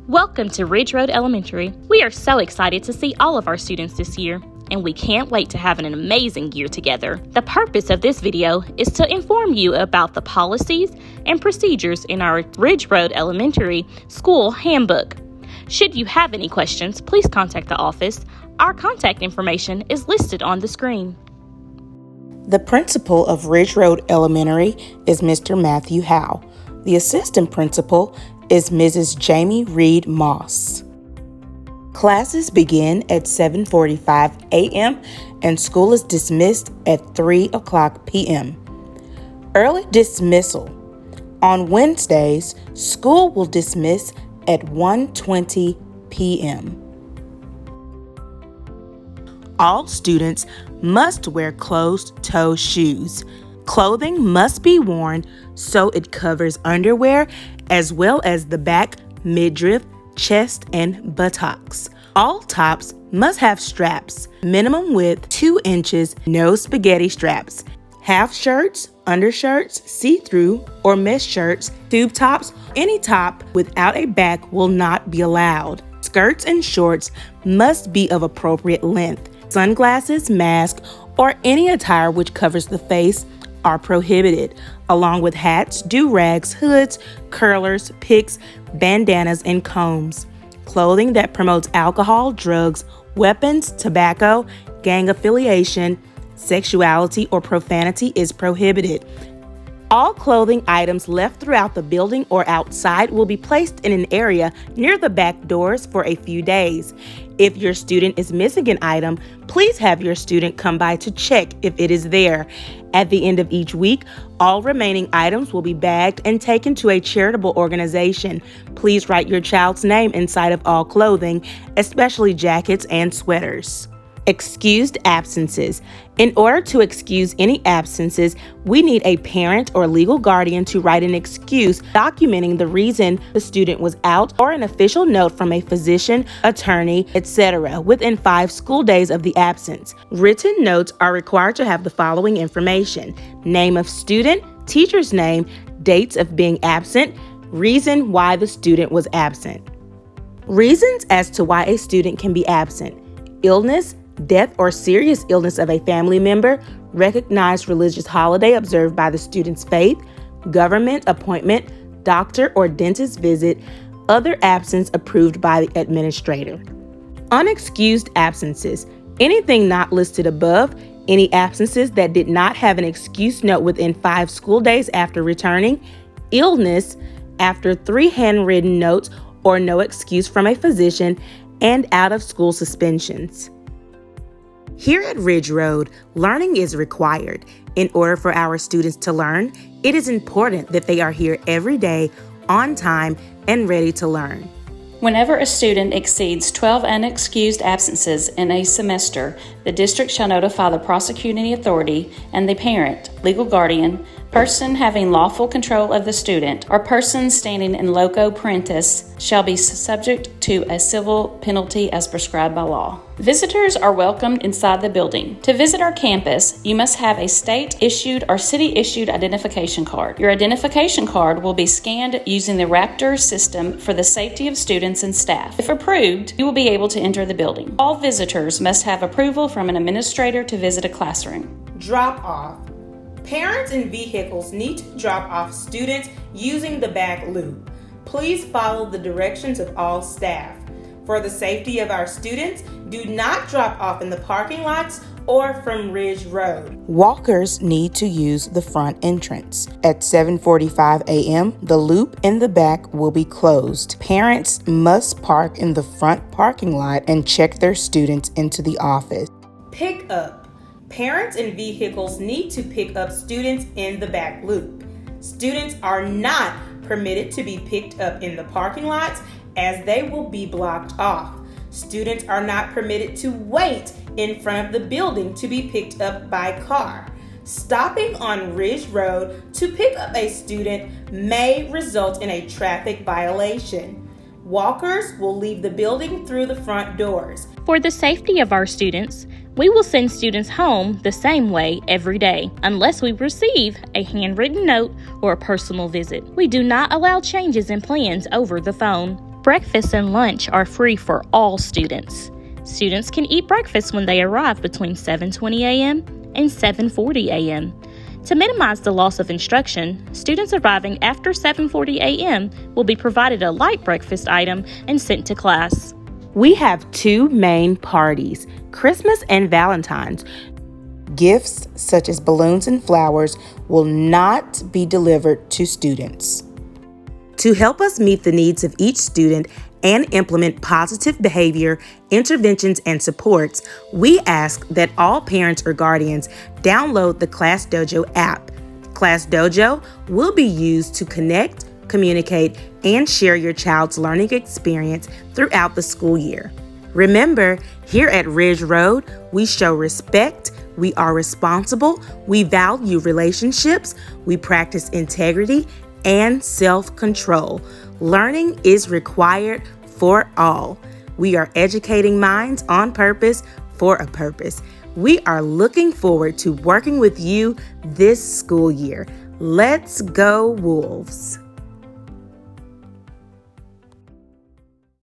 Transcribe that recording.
Welcome to Ridge Road Elementary. We are so excited to see all of our students this year, and we can't wait to have an amazing year together. The purpose of this video is to inform you about the policies and procedures in our Ridge Road Elementary School Handbook. Should you have any questions, please contact the office. Our contact information is listed on the screen. The principal of Ridge Road Elementary is Mr. Matthew Howe. The assistant principal is Mrs. Jamie Reed Moss. Classes begin at 7:45 a.m. and school is dismissed at 3 o'clock p.m. Early dismissal. On Wednesdays, school will dismiss at 1:20 p.m. All students must wear closed-toe shoes. Clothing must be worn so it covers underwear as well as the back, midriff, chest, and buttocks. All tops must have straps, minimum width 2 inches, no spaghetti straps. Half shirts, undershirts, see-through, or mesh shirts, tube tops, any top without a back will not be allowed. Skirts and shorts must be of appropriate length. Sunglasses, mask, or any attire which covers the face are prohibited, along with hats, do-rags, hoods, curlers, picks, bandanas, and combs. Clothing that promotes alcohol, drugs, weapons, tobacco, gang affiliation, sexuality, or profanity is prohibited. All clothing items left throughout the building or outside will be placed in an area near the back doors for a few days. If your student is missing an item, please have your student come by to check if it is there. At the end of each week, all remaining items will be bagged and taken to a charitable organization. Please write your child's name inside of all clothing, especially jackets and sweaters. Excused absences. In order to excuse any absences, we need a parent or legal guardian to write an excuse documenting the reason the student was out, or an official note from a physician, attorney, etc. within 5 school days of the absence. Written notes are required to have the following information: name of student, teacher's name, dates of being absent, reason why the student was absent. Reasons as to why a student can be absent: illness, death or serious illness of a family member, recognized religious holiday observed by the student's faith, government appointment, doctor or dentist visit, other absence approved by the administrator. Unexcused absences. Anything not listed above, any absences that did not have an excuse note within 5 school days after returning, illness after 3 handwritten notes or no excuse from a physician, and out of school suspensions. Here at Ridge Road, learning is required. In order for our students to learn, it is important that they are here every day, on time, and ready to learn. Whenever a student exceeds 12 unexcused absences in a semester, the district shall notify the prosecuting authority and the parent, legal guardian, person having lawful control of the student, or person standing in loco parentis shall be subject to a civil penalty as prescribed by law. Visitors are welcomed inside the building. To visit our campus, you must have a state-issued or city-issued identification card. Your identification card will be scanned using the Raptor system for the safety of students and staff. If approved, you will be able to enter the building. All visitors must have approval from an administrator to visit a classroom. Drop off. Parents and vehicles need to drop off students using the back loop. Please follow the directions of all staff. For the safety of our students, do not drop off in the parking lots or from Ridge Road. Walkers need to use the front entrance. At 7:45 a.m., the loop in the back will be closed. Parents must park in the front parking lot and check their students into the office. Pick up. Parents and vehicles need to pick up students in the back loop. Students are not permitted to be picked up in the parking lots as they will be blocked off. Students are not permitted to wait in front of the building to be picked up by car. Stopping on Ridge Road to pick up a student may result in a traffic violation. Walkers will leave the building through the front doors. For the safety of our students, we will send students home the same way every day, unless we receive a handwritten note or a personal visit. We do not allow changes in plans over the phone. Breakfast and lunch are free for all students. Students can eat breakfast when they arrive between 7:20 a.m. and 7:40 a.m. To minimize the loss of instruction, students arriving after 7:40 a.m. will be provided a light breakfast item and sent to class. We have two main parties, Christmas and Valentine's. Gifts such as balloons and flowers will not be delivered to students. To help us meet the needs of each student and implement positive behavior, interventions, and supports, we ask that all parents or guardians download the Class Dojo app. Class Dojo will be used to connect, communicate, and share your child's learning experience throughout the school year. Remember, here at Ridge Road, we show respect, we are responsible, we value relationships, we practice integrity, and self-control. Learning is required for all. We are educating minds on purpose for a purpose. We are looking forward to working with you this school year. Let's go Wolves!